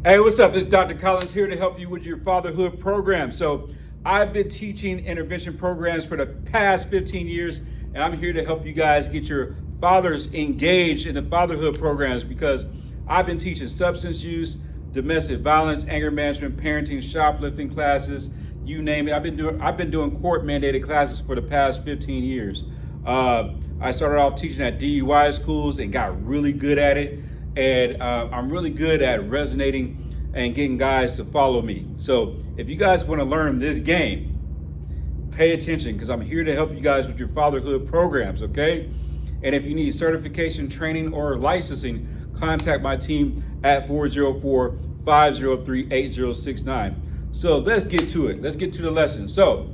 Hey, what's up? This is Dr. Collins here to help you with your fatherhood program. So I've been teaching intervention programs for the past 15 years, and I'm here to help you guys get your fathers engaged in the fatherhood programs because I've been teaching substance use, domestic violence, anger management, parenting, shoplifting classes, you name it. I've been doing court mandated classes for the past 15 years. I started off teaching at DUI schools and got really good at it. And I'm really good at resonating and getting guys to follow me. So if you guys want to learn this game, pay attention because I'm here to help you guys with your fatherhood programs, okay? And if you need certification, training, or licensing, contact my team at 404-503-8069. So let's get to it. Let's get to the lesson. So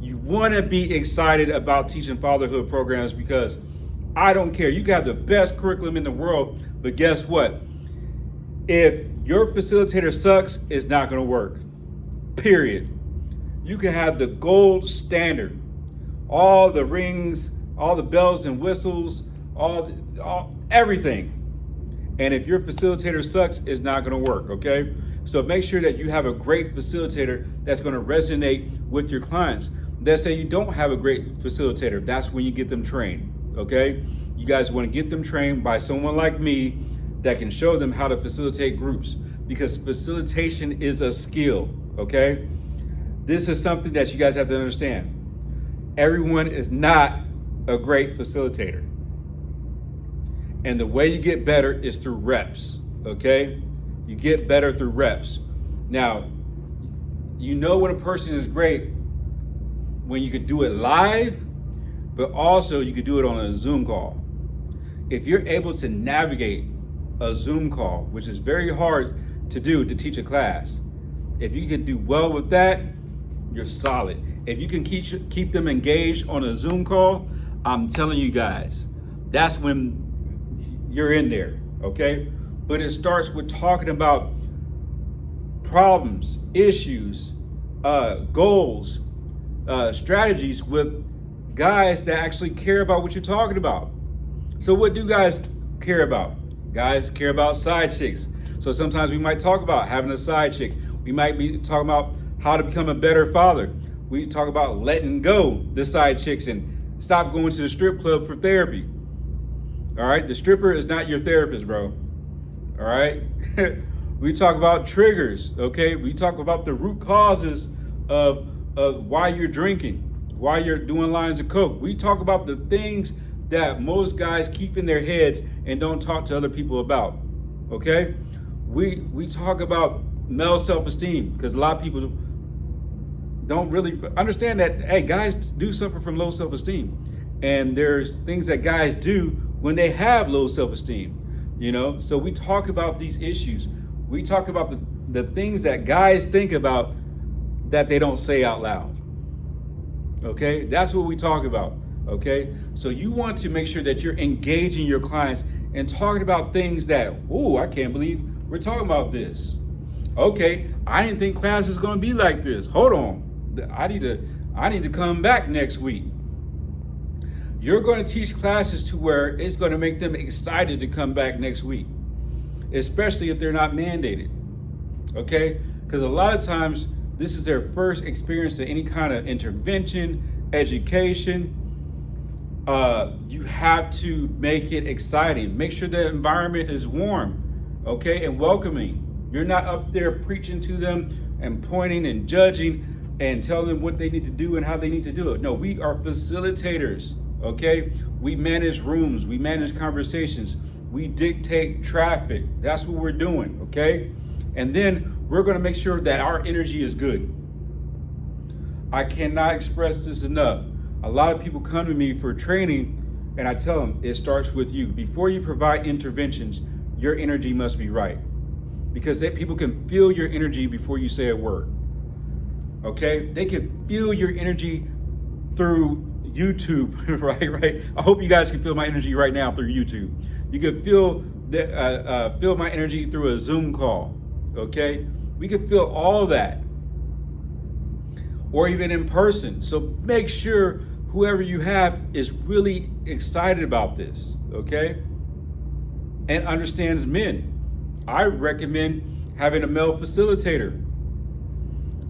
you want to be excited about teaching fatherhood programs because I don't care. You can have the best curriculum in the world, but guess what? If your facilitator sucks, it's not going to work. Period. You can have the gold standard, all the rings, all the bells and whistles, everything. And if your facilitator sucks, it's not going to work, okay? So make sure that you have a great facilitator that's going to resonate with your clients. Let's say you don't have a great facilitator. That's when you get them trained. Okay, you guys want to get them trained by someone like me that can show them how to facilitate groups because facilitation is a skill. Okay, this is something that you guys have to understand. Everyone is not a great facilitator, and the way you get better is through reps. Okay, you get better through reps. Now, you know when a person is great when you could do it live, but also you could do it on a Zoom call. If you're able to navigate a Zoom call, which is very hard to do to teach a class, if you can do well with that, you're solid. If you can keep them engaged on a Zoom call, I'm telling you guys, that's when you're in there, okay? But it starts with talking about problems, issues, goals, strategies with guys that actually care about what you're talking about. So what do guys care about? Guys care about side chicks. So sometimes we might talk about having a side chick. We might be talking about how to become a better father. We talk about letting go the side chicks and stop going to the strip club for therapy. All right, the stripper is not your therapist, bro. All right. We talk about triggers, okay? We talk about the root causes of why you're drinking, why you're doing lines of coke. We talk about the things that most guys keep in their heads and don't talk to other people about, okay? We talk about male self-esteem because a lot of people don't really understand that, hey, guys do suffer from low self-esteem. And there's things that guys do when they have low self-esteem, you know? So we talk about these issues. We talk about the things that guys think about that they don't say out loud. Okay, that's what we talk about. Okay, so you want to make sure that you're engaging your clients and talking about things that, oh, I can't believe we're talking about this. Okay, I didn't think class was going to be like this. Hold on, I need to come back next week. You're going to teach classes to where it's going to make them excited to come back next week, especially if they're not mandated. Okay, because a lot of times this is their first experience of any kind of intervention, education. You have to make it exciting. Make sure the environment is warm, okay, and welcoming. You're not up there preaching to them and pointing and judging and telling them what they need to do and how they need to do it. No, we are facilitators, okay? We manage rooms, we manage conversations, we dictate traffic. That's what we're doing, okay? And then we're going to make sure that our energy is good. I cannot express this enough. A lot of people come to me for training and I tell them it starts with you. Before you provide interventions, your energy must be right. Because people can feel your energy before you say a word. Okay? They can feel your energy through YouTube, right? I hope you guys can feel my energy right now through YouTube. You can feel my energy through a Zoom call. Okay, we can feel all that, or even in person. So make sure whoever you have is really excited about this, okay, and understands men. I recommend having a male facilitator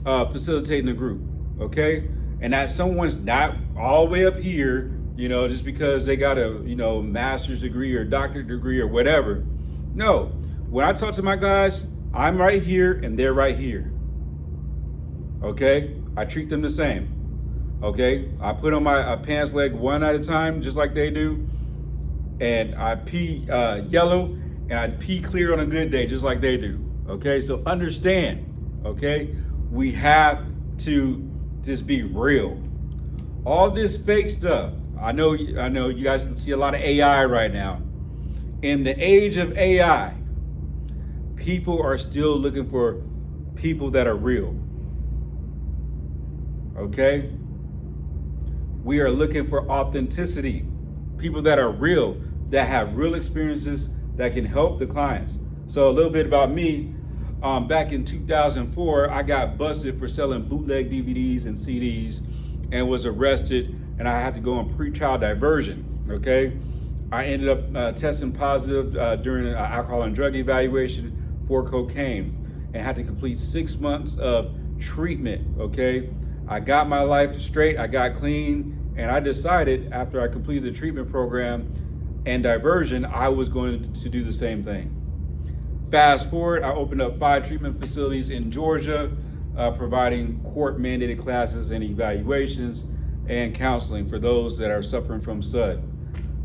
facilitating the group, okay? And that someone's not all the way up here, just because they got a, master's degree or doctorate degree or whatever. No, when I talk to my guys, I'm right here and they're right here, okay? I treat them the same, okay? I put on my pants leg one at a time, just like they do. And I pee yellow and I pee clear on a good day, just like they do, okay? So understand, okay? We have to just be real. All this fake stuff, I know you guys can see a lot of AI right now. In the age of AI, people are still looking for people that are real. Okay? We are looking for authenticity. People that are real, that have real experiences that can help the clients. So a little bit about me. Back in 2004, I got busted for selling bootleg DVDs and CDs and was arrested, and I had to go on pretrial diversion, okay? I ended up testing positive during an alcohol and drug evaluation for cocaine and had to complete 6 months of treatment, okay? I got my life straight, I got clean, and I decided after I completed the treatment program and diversion, I was going to do the same thing. Fast forward, I opened up 5 treatment facilities in Georgia, providing court-mandated classes and evaluations and counseling for those that are suffering from SUD.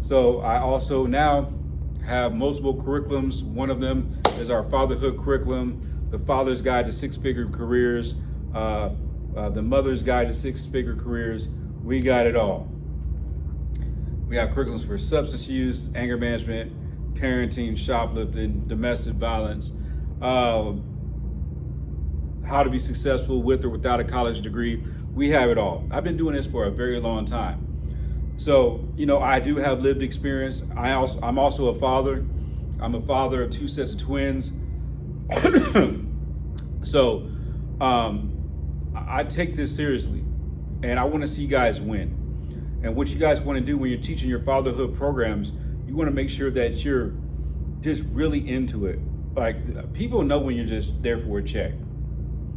So I also now have multiple curriculums. One of them is our Fatherhood Curriculum, the Father's Guide to Six-Figure Careers, the Mother's Guide to Six-Figure Careers. We got it all. We have curriculums for substance use, anger management, parenting, shoplifting, domestic violence, how to be successful with or without a college degree. We have it all. I've been doing this for a very long time. So, I do have lived experience. I'm also a father. I'm a father of 2 sets of twins. So, I take this seriously, and I want to see you guys win. And what you guys want to do when you're teaching your fatherhood programs, you want to make sure that you're just really into it. Like, people know when you're just there for a check.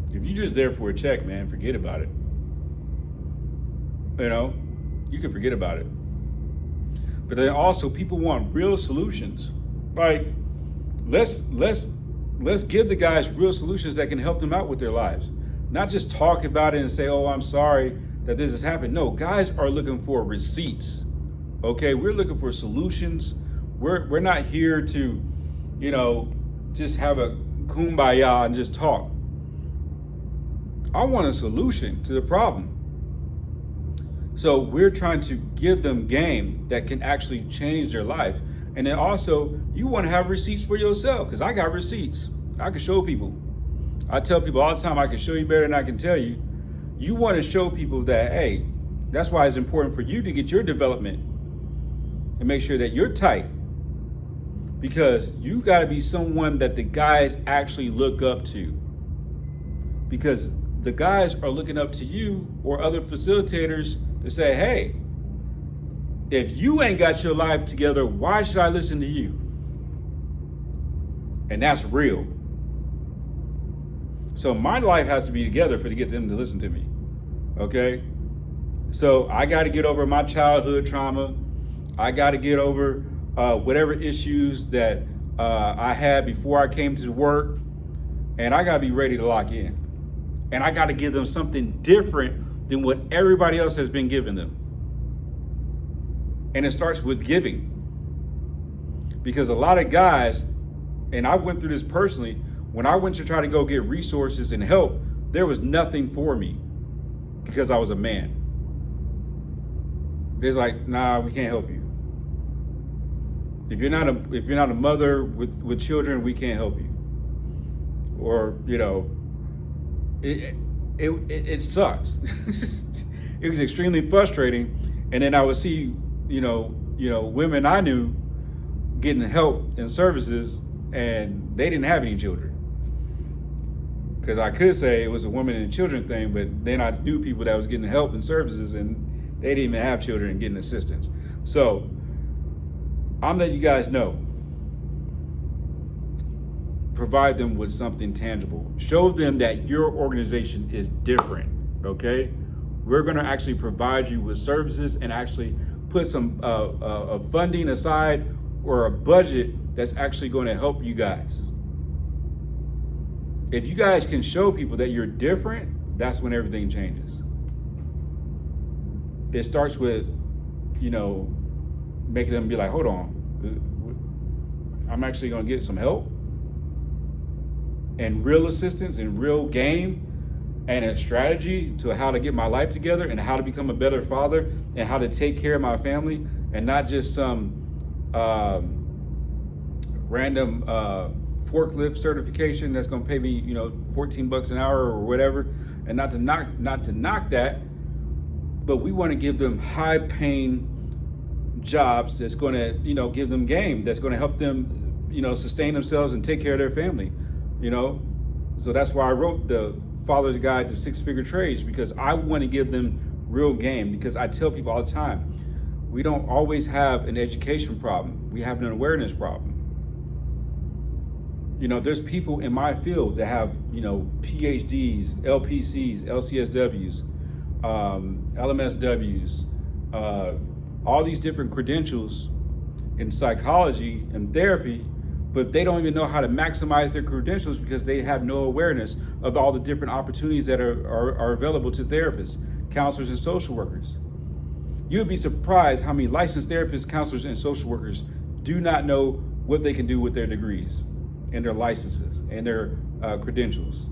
If you're just there for a check, man, forget about it. You can forget about it. But then also, people want real solutions. Like, let's give the guys real solutions that can help them out with their lives. Not just talk about it and say, oh, I'm sorry that this has happened. No, guys are looking for receipts. Okay, we're looking for solutions. We're not here to, just have a kumbaya and just talk. I want a solution to the problem. So we're trying to give them game that can actually change their life. And then also, you want to have receipts for yourself, because I got receipts. I can show people. I tell people all the time, I can show you better than I can tell you. You want to show people that, hey, that's why it's important for you to get your development and make sure that you're tight, because you got to be someone that the guys actually look up to, because the guys are looking up to you or other facilitators to say, hey, if you ain't got your life together, why should I listen to you? And that's real. So my life has to be together to get them to listen to me, okay? So I got to get over my childhood trauma. I got to get over whatever issues that I had before I came to work, and I got to be ready to lock in. And I got to give them something different than what everybody else has been giving them. And it starts with giving. Because a lot of guys, and I went through this personally, when I went to try to go get resources and help, there was nothing for me because I was a man. It's like, nah, we can't help you. If you're not a mother with children, we can't help you. Or, it sucks. It was extremely frustrating. And then I would see, women I knew getting help and services, and they didn't have any children. Because I could say it was a women and children thing, but then I knew people that was getting help and services, and they didn't even have children and getting assistance. So I'm letting you guys know, provide them with something tangible. Show them that your organization is different, okay? We're gonna actually provide you with services and actually put some funding aside or a budget that's actually gonna help you guys. If you guys can show people that you're different, that's when everything changes. It starts with, making them be like, hold on, I'm actually gonna get some help and real assistance and real game and a strategy to how to get my life together and how to become a better father and how to take care of my family and not just some random forklift certification that's going to pay me, $14 an hour or whatever. And not to knock that, but we want to give them high paying jobs that's going to, give them game, that's going to help them, sustain themselves and take care of their family, So that's why I wrote the Father's Guide to Six-Figure Trades, because I want to give them real game. Because I tell people all the time, we don't always have an education problem. We have an awareness problem. There's people in my field that have, PhDs, LPCs, LCSWs, LMSWs, all these different credentials in psychology and therapy, but they don't even know how to maximize their credentials because they have no awareness of all the different opportunities that are available to therapists, counselors, and social workers. You would be surprised how many licensed therapists, counselors, and social workers do not know what they can do with their degrees and their licenses and their credentials.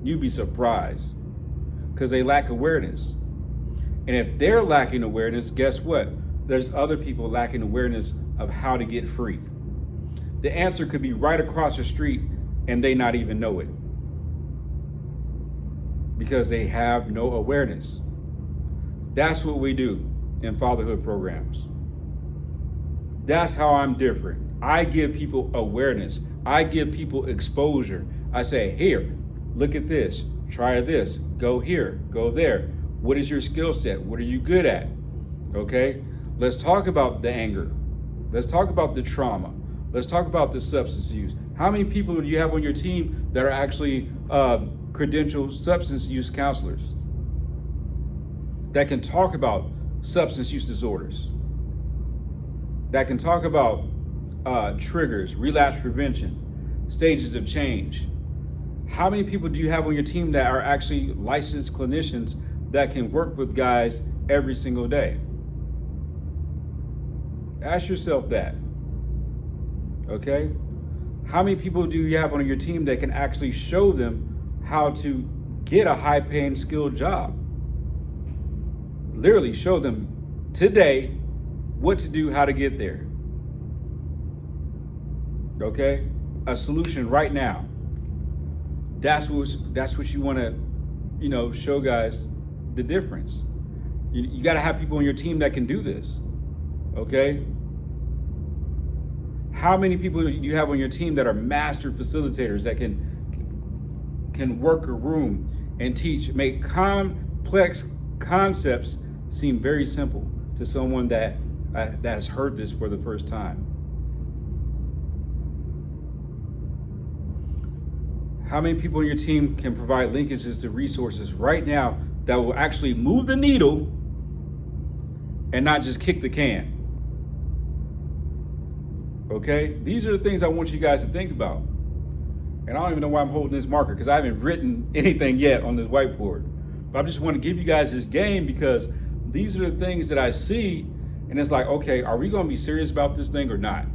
You'd be surprised because they lack awareness. And if they're lacking awareness, guess what? There's other people lacking awareness of how to get free. The answer could be right across the street and they not even know it because they have no awareness. That's what we do in fatherhood programs. That's how I'm different. I give people awareness. I give people exposure. I say, here, look at this, try this, go here, go there. What is your skill set? What are you good at? Okay, let's talk about the anger. Let's talk about the trauma. Let's talk about the substance use. How many people do you have on your team that are actually credentialed substance use counselors that can talk about substance use disorders, that can talk about triggers, relapse prevention, stages of change? How many people do you have on your team that are actually licensed clinicians that can work with guys every single day? Ask yourself that. Okay? How many people do you have on your team that can actually show them how to get a high-paying, skilled job? Literally show them today what to do, how to get there. Okay? A solution right now. That's what you want to, show guys the difference. You got to have people on your team that can do this. Okay? How many people do you have on your team that are master facilitators that can work a room and teach, make complex concepts seem very simple to someone that has heard this for the first time? How many people on your team can provide linkages to resources right now that will actually move the needle and not just kick the can? Okay, these are the things I want you guys to think about. And I don't even know why I'm holding this marker because I haven't written anything yet on this whiteboard. But I just want to give you guys this game because these are the things that I see, and it's like, okay, are we going to be serious about this thing or not?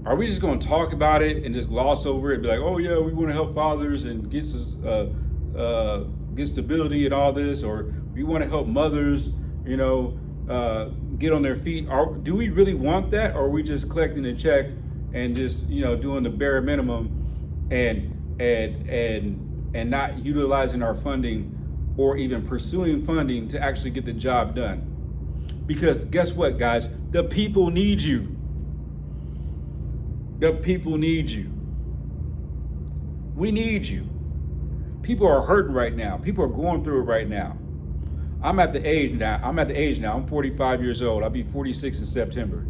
Are we just going to talk about it and just gloss over it and be like, oh yeah, we want to help fathers and get stability and all this, or we want to help mothers, get on their feet? Do we really want that, or are we just collecting a check and just doing the bare minimum and not utilizing our funding or even pursuing funding to actually get the job done? Because guess what, guys? The people need you. The people need you. We need you. People are hurting right now. People are going through it right now. I'm at the age now. I'm 45 years old. I'll be 46 in September.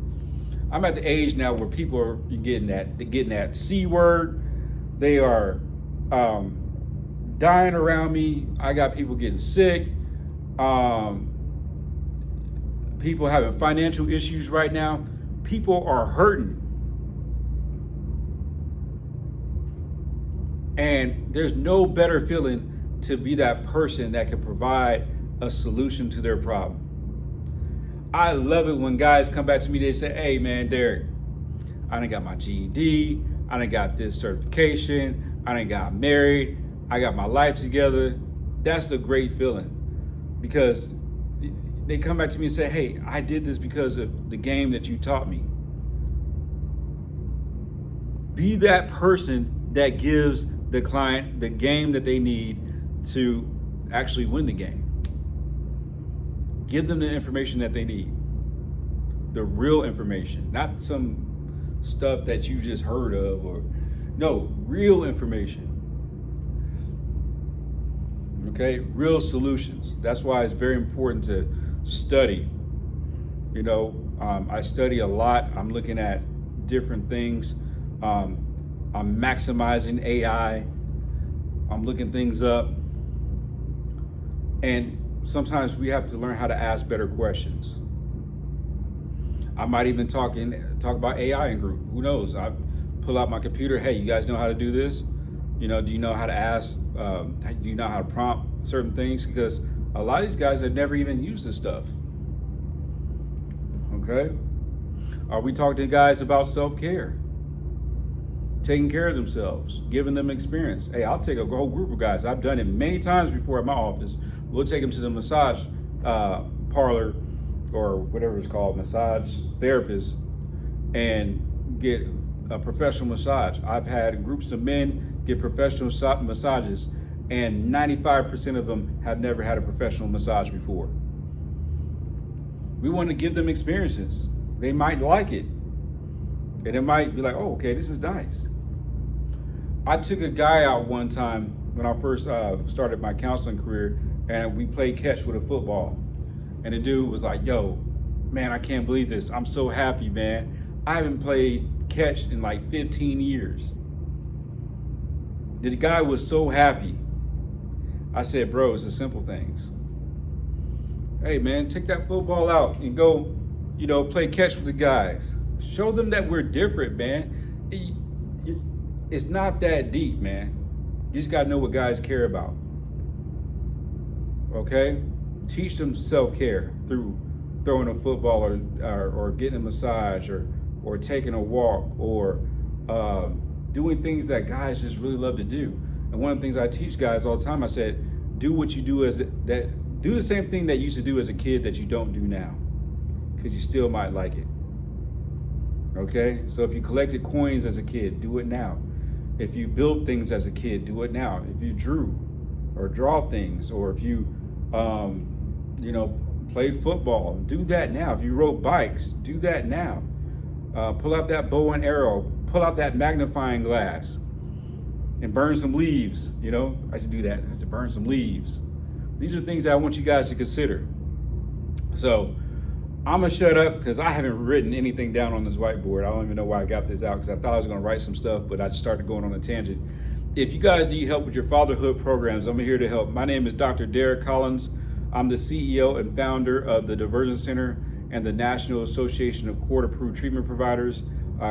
I'm at the age now where people are getting that C word. They are dying around me. I got people getting sick. People having financial issues right now. People are hurting. And there's no better feeling to be that person that can provide a solution to their problem. I love it when guys come back to me, they say, hey man, Derek, I done got my GED, I done got this certification, I done got married, I got my life together. That's a great feeling, because they come back to me and say, hey, I did this because of the game that you taught me. Be that person that gives the client the game that they need to actually win the game. Give them the information that they need. The real information, not some stuff that you just heard of, or no, real information. Okay, real solutions. That's why it's very important to study. You know, I study a lot. I'm looking at different things. I'm maximizing AI. I'm looking things up. And sometimes we have to learn how to ask better questions. I might even talk about AI in group. Who knows? I pull out my computer. Hey, you guys know how to do this? You know, do you know how to ask? Do you know how to prompt certain things? Because a lot of these guys have never even used this stuff. Okay? Are we talking to guys about self-care? Taking care of themselves, giving them experience. Hey, I'll take a whole group of guys. I've done it many times before at my office. We'll take them to the massage parlor, or whatever it's called, massage therapist, and get a professional massage. I've had groups of men get professional massages, and 95% of them have never had a professional massage before. We want to give them experiences. They might like it, and it might be like, oh, okay, this is nice. I took a guy out one time when I first started my counseling career, and we played catch with a football. And the dude was like, yo, man, I can't believe this. I'm so happy, man. I haven't played catch in like 15 years. The guy was so happy. I said, bro, it's the simple things. Hey, man, take that football out and go, you know, play catch with the guys. Show them that we're different, man. It's not that deep, man. You just gotta know what guys care about. Okay? Teach them self-care through throwing a football, or getting a massage, or taking a walk, or doing things that guys just really love to do. And one of the things I teach guys all the time, I said, do what you do do the same thing that you used to do as a kid that you don't do now, because you still might like it. Okay? So if you collected coins as a kid, do it now. If you built things as a kid, do it now. If you drew or draw things, or if you, played football, do that now. If you rode bikes, do that now. Pull out that bow and arrow, pull out that magnifying glass, and burn some leaves. You know, I should do that. I should burn some leaves. These are things that I want you guys to consider. So I'm gonna shut up because I haven't written anything down on this whiteboard. I don't even know why I got this out, because I thought I was gonna write some stuff, but I just started going on a tangent. If you guys need help with your fatherhood programs, I'm here to help. My name is Dr. Derek Collins. I'm the CEO and founder of the Diversion Center and the National Association of Court-Approved Treatment Providers.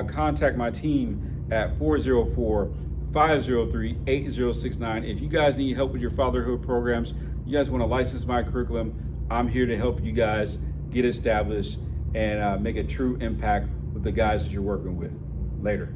Contact my team at 404-503-8069. If you guys need help with your fatherhood programs, you guys wanna license my curriculum, I'm here to help you guys get established and make a true impact with the guys that you're working with. Later.